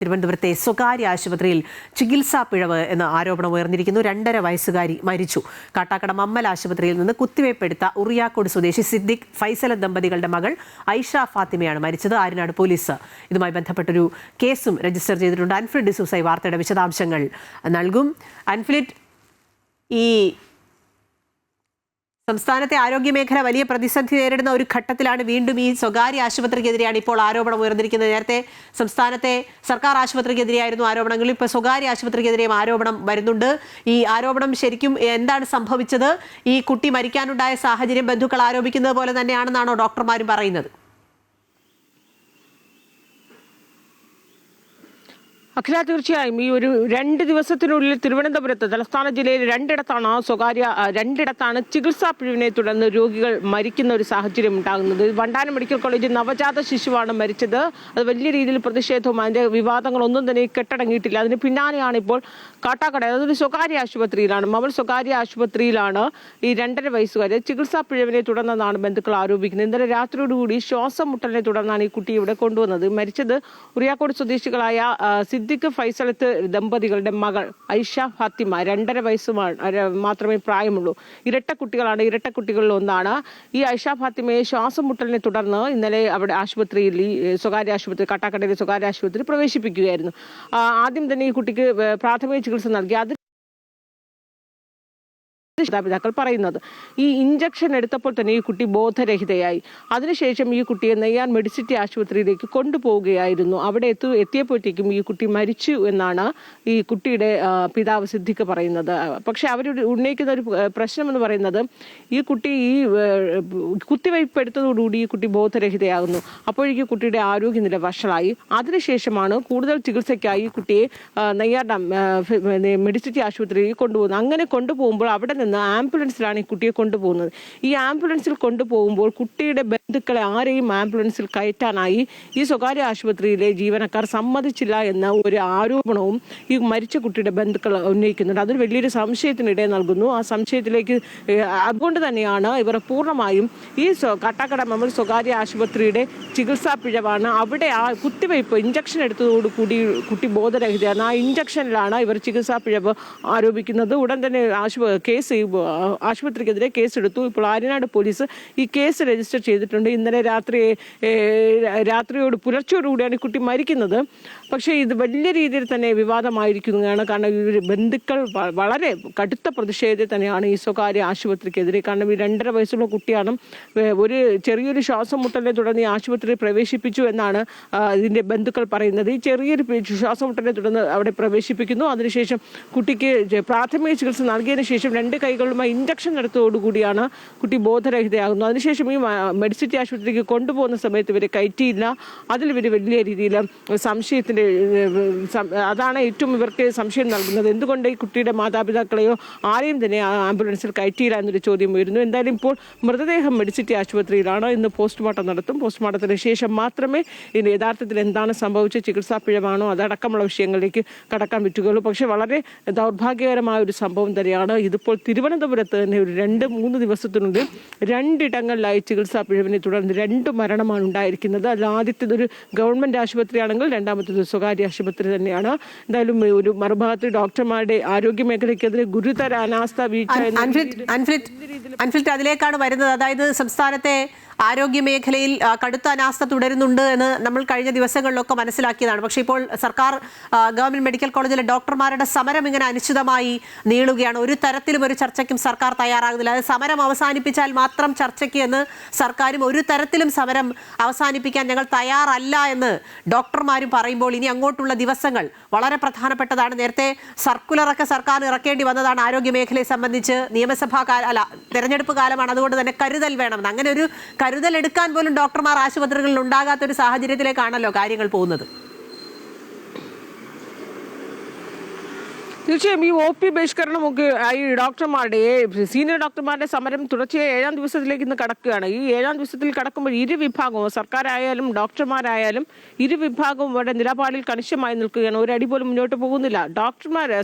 തിരുവനന്തപുരത്തെ സ്വകാര്യ ആശുപത്രിയിൽ ചികിത്സാ പിഴവ് എന്ന ആരോപണം ഉയർന്നിരിക്കുന്നു. 2.5 വയസ്സുകാരി മരിച്ചു. കാട്ടാക്കട മമ്മൽ ആശുപത്രിയിൽ നിന്ന് കുത്തിവയ്പ്പെടുത്ത ഉറിയാക്കോട് സ്വദേശി സിദ്ദിഖ് ഫൈസൽ ദമ്പതികളുടെ മകൾ ഐഷ ഫാത്തിമയാണ് മരിച്ചത്. ആര്യനാട് പോലീസ് ഇതുമായി ബന്ധപ്പെട്ടൊരു കേസും രജിസ്റ്റർ ചെയ്തിട്ടുണ്ട്. അൻഫ്രിഡ് ഡിസൂസ വാർത്തയുടെ വിശദാംശങ്ങൾ നൽകും. അൻഫ്രിഡ്, ഈ സംസ്ഥാനത്തെ ആരോഗ്യമേഖല വലിയ പ്രതിസന്ധി നേരിടുന്ന ഒരു ഘട്ടത്തിലാണ് വീണ്ടും ഈ സ്വകാര്യ ആശുപത്രിക്കെതിരെയാണ് ഇപ്പോൾ ആരോപണം ഉയർന്നിരിക്കുന്നത്. നേരത്തെ സംസ്ഥാനത്തെ സർക്കാർ ആശുപത്രിക്കെതിരെയായിരുന്നു ആരോപണങ്ങൾ. ഇപ്പോൾ സ്വകാര്യ ആശുപത്രിക്കെതിരെയും ആരോപണം വരുന്നുണ്ട്. ഈ ആരോപണം ശരിക്കും എന്താണ് സംഭവിച്ചത്? ഈ കുട്ടി മരിക്കാനുണ്ടായ സാഹചര്യം ബന്ധുക്കൾ ആരോപിക്കുന്നത് പോലെ തന്നെയാണെന്നാണോ ഡോക്ടർമാരും പറയുന്നത്? അഖില, തീർച്ചയായും ഈ ഒരു 2 ദിവസത്തിനുള്ളിൽ തിരുവനന്തപുരത്ത് തലസ്ഥാന ജില്ലയിൽ രണ്ടിടത്താണ് ചികിത്സാ പിഴവിനെ തുടർന്ന് രോഗികൾ മരിക്കുന്ന ഒരു സാഹചര്യം ഉണ്ടാകുന്നത്. വണ്ടാനം മെഡിക്കൽ കോളേജിൽ നവജാത ശിശുവാണ് മരിച്ചത്. അത് വലിയ രീതിയിൽ പ്രതിഷേധവും അതിന്റെ വിവാദങ്ങളൊന്നും തന്നെ കെട്ടടങ്ങിയിട്ടില്ല. അതിന് പിന്നാലെയാണ് ഇപ്പോൾ കാട്ടാക്കട, അതൊരു സ്വകാര്യ ആശുപത്രിയിലാണ്, മവൽ സ്വകാര്യ ആശുപത്രിയിലാണ് ഈ 2.5 വയസ്സുകാരെ ചികിത്സാ പിഴവിനെ തുടർന്നെന്നാണ് ബന്ധുക്കൾ ആരോപിക്കുന്നത്. ഇന്നലെ രാത്രിയോടുകൂടി ശ്വാസം മുട്ടലിനെ തുടർന്നാണ് ഈ കുട്ടി ഇവിടെ കൊണ്ടുവന്നത്. മരിച്ചത് ഉറിയാക്കോട് സ്വദേശികളായ സിദ്ദിഖ് ഫൈസൽ ദമ്പതികളുടെ മകൾ ഐഷ ഫാത്തിമ. 2.5 വയസ്സ് മാത്രമേ പ്രായമുള്ളൂ. ഇരട്ടക്കുട്ടികളാണ്. ഇരട്ടക്കുട്ടികളിൽ ഒന്നാണ്. ഈ ഐഷ ഫാത്തിമയെ ശ്വാസം മുട്ടലിനെ തുടർന്ന് ഇന്നലെ അവിടെ ആശുപത്രിയിൽ, ഈ സ്വകാര്യ ആശുപത്രി, കാട്ടാക്കടയിലെ സ്വകാര്യ ആശുപത്രി പ്രവേശിപ്പിക്കുകയായിരുന്നു. ആദ്യം തന്നെ ഈ കുട്ടിക്ക് പ്രാഥമിക ചികിത്സ നൽകി. അത് മാതാപിതാക്കൾ പറയുന്നത് ഈ ഇഞ്ചക്ഷൻ എടുത്തപ്പോൾ തന്നെ ഈ കുട്ടി ബോധരഹിതയായി. അതിനുശേഷം ഈ കുട്ടിയെ നെയ്യാർ മെഡിസിറ്റി ആശുപത്രിയിലേക്ക് കൊണ്ടുപോവുകയായിരുന്നു. അവിടെ എത്തിയപ്പോഴത്തേക്കും ഈ കുട്ടി മരിച്ചു എന്നാണ് ഈ കുട്ടിയുടെ പിതാവ് സിദ്ദിഖ് പറയുന്നത്. പക്ഷെ അവർ ഉന്നയിക്കുന്ന ഒരു പ്രശ്നം എന്ന് പറയുന്നത്, ഈ കുട്ടി ഈ കുത്തിവയ്പ് എടുത്തതോടുകൂടി ഈ കുട്ടി ബോധരഹിതയാകുന്നു. അപ്പോഴേക്കും കുട്ടിയുടെ ആരോഗ്യനില വഷളായി. അതിനുശേഷമാണ് കൂടുതൽ ചികിത്സയ്ക്കായി ഈ കുട്ടിയെ നെയ്യാർ മെഡിസിറ്റി ആശുപത്രിയിൽ കൊണ്ടുപോകുന്നത്. അങ്ങനെ കൊണ്ടുപോകുമ്പോൾ അവിടെ നിന്ന് ആംബുലൻസിലാണ് ഈ കുട്ടിയെ കൊണ്ടുപോകുന്നത്. ഈ ആംബുലൻസിൽ കൊണ്ടുപോകുമ്പോൾ കുട്ടിയുടെ ബന്ധുക്കളെ ആരെയും ആംബുലൻസിൽ കയറ്റാനായി ഈ സ്വകാര്യ ആശുപത്രിയിലെ ജീവനക്കാർ സമ്മതിച്ചില്ല എന്ന ഒരു ആരോപണവും ഈ മരിച്ച കുട്ടിയുടെ ബന്ധുക്കൾ ഉന്നയിക്കുന്നുണ്ട്. അതൊരു വലിയൊരു സംശയത്തിനിടെ നൽകുന്നു. ആ സംശയത്തിലേക്ക് അതുകൊണ്ട് തന്നെയാണ് ഇവർ പൂർണ്ണമായും ഈ കാട്ടാക്കട മമ്മൽ സ്വകാര്യ ആശുപത്രിയുടെ ചികിത്സാ പിഴവാണ്. അവിടെ ആ കുത്തിവയ്പ് ഇഞ്ചക്ഷൻ എടുത്തതോടുകൂടി കുട്ടി ബോധരഹിതയാണ്. ആ ഇഞ്ചക്ഷനിലാണ് ഇവർ ചികിത്സാ പിഴവ് ആരോപിക്കുന്നത്. ഉടൻ തന്നെ ആശുപത്രിക്കെതിരെ കേസെടുത്തു. ഇപ്പോൾ ആര്യനാട് പോലീസ് ഈ കേസ് രജിസ്റ്റർ ചെയ്തിട്ടുണ്ട്. ഇന്നലെ രാത്രിയോട് പുലർച്ചയോടുകൂടിയാണ് ഈ കുട്ടി മരിക്കുന്നത്. പക്ഷേ ഇത് വലിയ രീതിയിൽ തന്നെ വിവാദമായിരിക്കുന്നതാണ്. കാരണം ഈ ബന്ധുക്കൾ വളരെ കടുത്ത പ്രതിഷേധത്തിൽ തന്നെയാണ് ഈ സ്വകാര്യ ആശുപത്രിക്കെതിരെ. കാരണം ഈ 2.5 വയസ്സുള്ള കുട്ടിയാണ്. ഒരു ചെറിയൊരു ശ്വാസം മുട്ടലിനെ തുടർന്ന് ഈ ആശുപത്രിയിൽ പ്രവേശിപ്പിച്ചു എന്നാണ് ഇതിൻ്റെ ബന്ധുക്കൾ പറയുന്നത്. ഈ ചെറിയൊരു ശ്വാസം മുട്ടലിനെ തുടർന്ന് അവിടെ പ്രവേശിപ്പിക്കുന്നു. അതിനുശേഷം കുട്ടിക്ക് പ്രാഥമിക ചികിത്സ നൽകിയതിനു ശേഷം 2 കൈകളുമായി ഇഞ്ചക്ഷൻ എടുത്തതോടുകൂടിയാണ് കുട്ടി ബോധരഹിതയാകുന്നത്. അതിനുശേഷം ഈ മെഡിസിറ്റി ആശുപത്രിക്ക് കൊണ്ടുപോകുന്ന സമയത്ത് ഇവരെ കയറ്റിയില്ല. അതിൽ ഇവർ വലിയ രീതിയിൽ സംശയത്തിൻ്റെ അതാണ് ഏറ്റവും ഇവർക്ക് സംശയം നൽകുന്നത്. എന്തുകൊണ്ട് ഈ കുട്ടിയുടെ മാതാപിതാക്കളെയോ ആരെയും തന്നെ ആംബുലൻസിൽ കയറ്റിയില്ല എന്നൊരു ചോദ്യം ഉയരുന്നു. എന്തായാലും ഇപ്പോൾ മൃതദേഹം മെഡിസിറ്റി ആശുപത്രിയിലാണ്. ഇന്ന് പോസ്റ്റ്മോർട്ടം നടത്തും. പോസ്റ്റ്മോർട്ടത്തിന് ശേഷം മാത്രമേ ഇതിന് യഥാർത്ഥത്തിൽ എന്താണ് സംഭവിച്ച ചികിത്സാ പിഴവാണോ അതടക്കമുള്ള വിഷയങ്ങളിലേക്ക് കടക്കാൻ പറ്റുകയുള്ളൂ. പക്ഷേ വളരെ ദൗർഭാഗ്യകരമായ ഒരു സംഭവം തന്നെയാണ് ഇതിപ്പോൾ തിരുവനന്തപുരത്ത് തന്നെ. ഒരു 2-3 ദിവസത്തിനുള്ളിൽ 2 ഇടങ്ങളിലായി ചികിത്സാ പിഴവിനെ തുടർന്ന് 2 മരണമാണ് ഉണ്ടായിരിക്കുന്നത്. അതിൽ ആദ്യത്തേത് ഒരു ഗവൺമെന്റ് ആശുപത്രിയാണെങ്കിൽ രണ്ടാമത്തേത് സ്വകാര്യ ആശുപത്രി തന്നെയാണ്. എന്തായാലും ഒരു മറുഭാഗത്ത് ഡോക്ടർമാരുടെ ആരോഗ്യ മേഖലയ്ക്കെതിരെ ഗുരുതര അനാസ്ഥ വീഴ്ച അതിലേക്കാണ് വരുന്നത്. അതായത് സംസ്ഥാനത്തെ ആരോഗ്യ മേഖലയിൽ കടുത്ത അനാസ്ഥ തുടരുന്നുണ്ട് എന്ന് നമ്മൾ കഴിഞ്ഞ ദിവസങ്ങളിലൊക്കെ മനസ്സിലാക്കിയതാണ്. പക്ഷേ ഇപ്പോൾ ഗവൺമെന്റ് മെഡിക്കൽ കോളേജിലെ ഡോക്ടർമാരുടെ സമരം ഇങ്ങനെ അനിശ്ചിതമായി നീളുകയാണ്. ഒരു തരത്തിലും ഒരു ചർച്ചയ്ക്കും സർക്കാർ തയ്യാറാകുന്നില്ല. അത് സമരം അവസാനിപ്പിച്ചാൽ മാത്രം ചർച്ചയ്ക്ക് എന്ന് സർക്കാരും ഒരു തരത്തിലും സമരം അവസാനിപ്പിക്കാൻ ഞങ്ങൾ തയ്യാറല്ല എന്ന് ഡോക്ടർമാരും പറയുമ്പോൾ ഇനി അങ്ങോട്ടുള്ള ദിവസങ്ങൾ വളരെ പ്രധാനപ്പെട്ടതാണ്. നേരത്തെ സർക്കുലറൊക്കെ സർക്കാർ ഇറക്കേണ്ടി വന്നതാണ് ആരോഗ്യ മേഖലയെ സംബന്ധിച്ച്. തെരഞ്ഞെടുപ്പ് കാലമാണ്, അതുകൊണ്ട് തന്നെ കരുതൽ വേണമെന്ന്. അങ്ങനെ ഒരു കരുതൽ എടുക്കാൻ പോലും ഡോക്ടർമാർ ആശുപത്രികളിൽ ഉണ്ടാകാത്ത ഒരു സാഹചര്യത്തിലേക്കാണല്ലോ കാര്യങ്ങൾ പോകുന്നത്. തീർച്ചയായും ഈ OP ബഹിഷ്കരണമൊക്കെ ഈ ഡോക്ടർമാരുടെ സീനിയർ ഡോക്ടർമാരുടെ സമരം തുടർച്ചയായി 7ാം ദിവസത്തിലേക്ക് ഇന്ന് കടക്കുകയാണ്. ഈ 7ാം ദിവസത്തിൽ കടക്കുമ്പോൾ ഇരുവിഭാഗവും സർക്കാരായാലും ഡോക്ടർമാരായാലും ഇരുവിഭാഗവും അവരുടെ നിലപാടിൽ കണിശമായി നിൽക്കുകയാണ്. ഒരടി പോലും മുന്നോട്ട് പോകുന്നില്ല.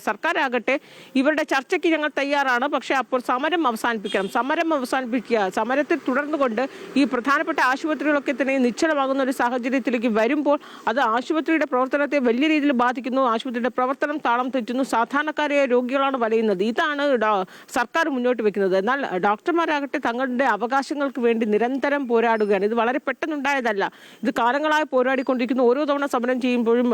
സർക്കാരാകട്ടെ ഇവരുടെ ചർച്ചയ്ക്ക് ഞങ്ങൾ തയ്യാറാണ്, പക്ഷേ അപ്പോൾ സമരം അവസാനിപ്പിക്കണം, സമരം അവസാനിപ്പിക്കുക, സമരത്തിൽ തുടർന്നുകൊണ്ട് ഈ പ്രധാനപ്പെട്ട ആശുപത്രികളൊക്കെ തന്നെ നിശ്ചലമാകുന്ന ഒരു സാഹചര്യത്തിലേക്ക് വരുമ്പോൾ അത് ആശുപത്രിയുടെ പ്രവർത്തനത്തെ വലിയ രീതിയിൽ ബാധിക്കുന്നു. ആശുപത്രിയുടെ പ്രവർത്തനം താളം തെറ്റുന്നു. സാധാരണക്കാരായ രോഗികളാണ് വലയുന്നത്. ഇതാണ് സർക്കാർ മുന്നോട്ട് വെക്കുന്നത്. എന്നാൽ ഡോക്ടർമാരാകട്ടെ തങ്ങളുടെ അവകാശങ്ങൾക്ക് വേണ്ടി നിരന്തരം പോരാടുകയാണ്. ഇത് വളരെ പെട്ടെന്നുണ്ടായതല്ല. ഇത് കാലങ്ങളായി പോരാടിക്കൊണ്ടിരിക്കുന്നു. ഓരോ തവണ സമരം ചെയ്യുമ്പോഴും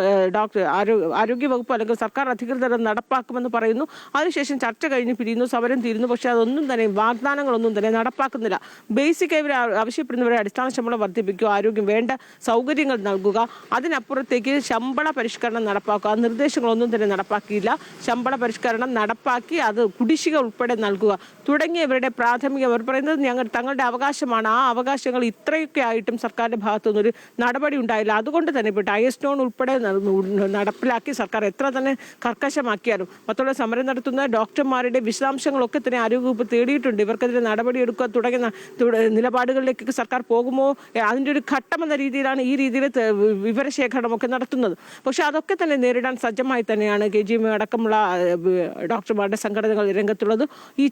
ആരോഗ്യ വകുപ്പ് അല്ലെങ്കിൽ സർക്കാർ അധികൃതർ നടപ്പാക്കുമെന്ന് പറയുന്നു. അതിനുശേഷം ചർച്ച കഴിഞ്ഞ് പിരിയുന്നു, സമരം തീരുന്നു. പക്ഷേ അതൊന്നും തന്നെ വാഗ്ദാനങ്ങളൊന്നും തന്നെ നടപ്പാക്കുന്നില്ല. ബേസിക് ഇവർ ആവശ്യപ്പെടുന്നവരെ അടിസ്ഥാന ശമ്പളം വർദ്ധിപ്പിക്കുക, ആരോഗ്യം വേണ്ട സൗകര്യങ്ങൾ നൽകുക, അതിനപ്പുറത്തേക്ക് ശമ്പള പരിഷ്കരണം നടപ്പാക്കുക. ആ നിർദ്ദേശങ്ങളൊന്നും തന്നെ നടപ്പാക്കിയില്ല. ശമ്പള പരിഷ്കരണം നടപ്പാക്കി അത് കുടിശ്ശിക ഉൾപ്പെടെ നൽകുക തുടങ്ങിയവരുടെ പ്രാഥമിക, അവർ പറയുന്നത് തങ്ങളുടെ അവകാശമാണ്. ആ അവകാശങ്ങൾ ഇത്രയൊക്കെ ആയിട്ടും സർക്കാരിന്റെ ഭാഗത്തുനിന്നൊരു നടപടി ഉണ്ടായില്ല. അതുകൊണ്ട് തന്നെ ഇപ്പോൾ IS ലോൺ ഉൾപ്പെടെ നടപ്പിലാക്കി സർക്കാർ എത്ര തന്നെ കർക്കശമാക്കിയാലും മറ്റുള്ള സമരം നടത്തുന്ന ഡോക്ടർമാരുടെ വിശദാംശങ്ങളൊക്കെ തന്നെ ആരോഗ്യവകുപ്പ് തേടിയിട്ടുണ്ട്. ഇവർക്കെതിരെ നടപടിയെടുക്കുക തുടങ്ങിയ നിലപാടുകളിലേക്ക് സർക്കാർ പോകുമോ, അതിൻ്റെ ഒരു ഘട്ടം എന്ന രീതിയിലാണ് ഈ രീതിയിൽ വിവരശേഖരണമൊക്കെ നടത്തുന്നത്. പക്ഷെ അതൊക്കെ തന്നെ നേരിടാൻ സജ്ജമായി തന്നെയാണ് KGM അടക്കമുള്ള ഡോക്ടർമാരുടെ സംഘടനകൾ രംഗത്തുള്ളത്. ഈ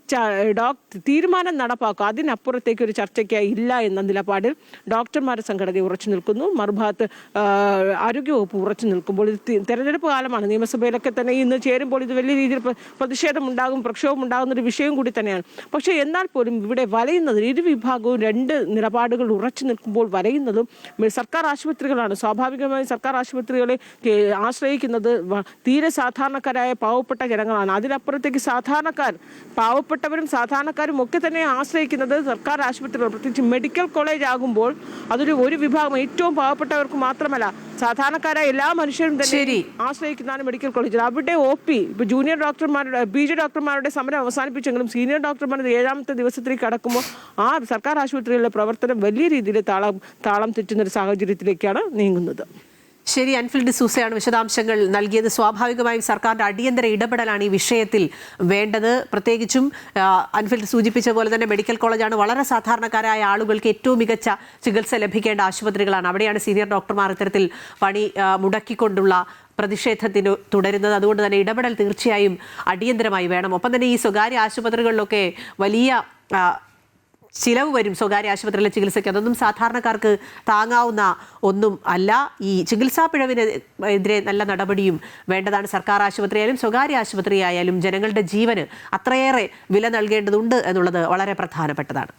തീരുമാനം നടപ്പാക്കുക, അതിനപ്പുറത്തേക്ക് ഒരു ചർച്ചയ്ക്കായി ഇല്ല എന്ന നിലപാടിൽ ഡോക്ടർമാരുടെ സംഘടന ഉറച്ചു നിൽക്കുന്നു. മറുഭാഗത്ത് ആരോഗ്യവകുപ്പ് ഉറച്ചു നിൽക്കുമ്പോൾ ഇത് തെരഞ്ഞെടുപ്പ് കാലമാണ്. നിയമസഭയിലൊക്കെ തന്നെ ഇന്ന് ചേരുമ്പോൾ ഇത് വലിയ രീതിയിൽ പ്രതിഷേധം ഉണ്ടാകും, പ്രക്ഷോഭം ഉണ്ടാകുന്ന ഒരു വിഷയം കൂടി തന്നെയാണ്. പക്ഷേ എന്നാൽ പോലും ഇവിടെ വലയുന്നത് ഇരുവിഭാഗവും രണ്ട് നിലപാടുകൾ ഉറച്ചു നിൽക്കുമ്പോൾ വലയുന്നതും സർക്കാർ ആശുപത്രികളാണ്. സ്വാഭാവികമായും സർക്കാർ ആശുപത്രികളെ ആശ്രയിക്കുന്നത് തീരെ സാധാരണക്കാരായ പാവപ്പെട്ട ജനങ്ങളാണ്. അതിനപ്പുറത്തേക്ക് പാവപ്പെട്ടവരും സാധാരണക്കാരും ഒക്കെ തന്നെ ആശ്രയിക്കുന്നത് സർക്കാർ ആശുപത്രികൾ, പ്രത്യേകിച്ച് മെഡിക്കൽ കോളേജ് ആകുമ്പോൾ അതൊരു വിഭാഗം ഏറ്റവും പാവപ്പെട്ടവർക്ക് മാത്രമല്ല സാധാരണക്കാരായ എല്ലാ മനുഷ്യരും തന്നെ ആശ്രയിക്കുന്നതാണ് മെഡിക്കൽ കോളേജിൽ. അവിടെ OP ഇപ്പൊ ജൂനിയർ ഡോക്ടർമാരുടെ PG ഡോക്ടർമാരുടെ സമരം അവസാനിപ്പിച്ചെങ്കിലും സീനിയർ ഡോക്ടർമാരുടെ 7ാമത്തെ ദിവസത്തിലേക്ക് കടക്കുമ്പോൾ ആ സർക്കാർ ആശുപത്രികളിലെ പ്രവർത്തനം വലിയ രീതിയിൽ താളം തെറ്റുന്ന ഒരു സാഹചര്യത്തിലേക്കാണ് നീങ്ങുന്നത്. ശരി, അൻഫിൽ ഡിസൂസയാണ് വിശദാംശങ്ങൾ നൽകിയത്. സ്വാഭാവികമായും സർക്കാരിന്റെ അടിയന്തര ഇടപെടലാണ് ഈ വിഷയത്തിൽ വേണ്ടത്. പ്രത്യേകിച്ചും അൻഫിൽ സൂചിപ്പിച്ച പോലെ തന്നെ മെഡിക്കൽ കോളേജാണ് വളരെ സാധാരണക്കാരായ ആളുകൾക്ക് ഏറ്റവും മികച്ച ചികിത്സ ലഭിക്കേണ്ട ആശുപത്രികളാണ്. അവിടെയാണ് സീനിയർ ഡോക്ടർമാർ ഇത്തരത്തിൽ പണി മുടക്കിക്കൊണ്ടുള്ള പ്രതിഷേധത്തിന് തുടരുന്നത്. അതുകൊണ്ട് തന്നെ ഇടപെടൽ തീർച്ചയായും അടിയന്തരമായി വേണം. ഒപ്പം തന്നെ ഈ സ്വകാര്യ ആശുപത്രികളിലൊക്കെ വലിയ ചിലവ് വരും. സ്വകാര്യ ആശുപത്രിയിലെ ചികിത്സയ്ക്ക് അതൊന്നും സാധാരണക്കാർക്ക് താങ്ങാവുന്ന ഒന്നും അല്ല. ഈ ചികിത്സാ പിഴവിനെതിരെ നല്ല നടപടിയും വേണ്ടതാണ്. സർക്കാർ ആശുപത്രിയായാലും സ്വകാര്യ ആശുപത്രിയായാലും ജനങ്ങളുടെ ജീവന് അത്രയേറെ വില നൽകേണ്ടതുണ്ട് എന്നുള്ളത് വളരെ പ്രധാനപ്പെട്ടതാണ്.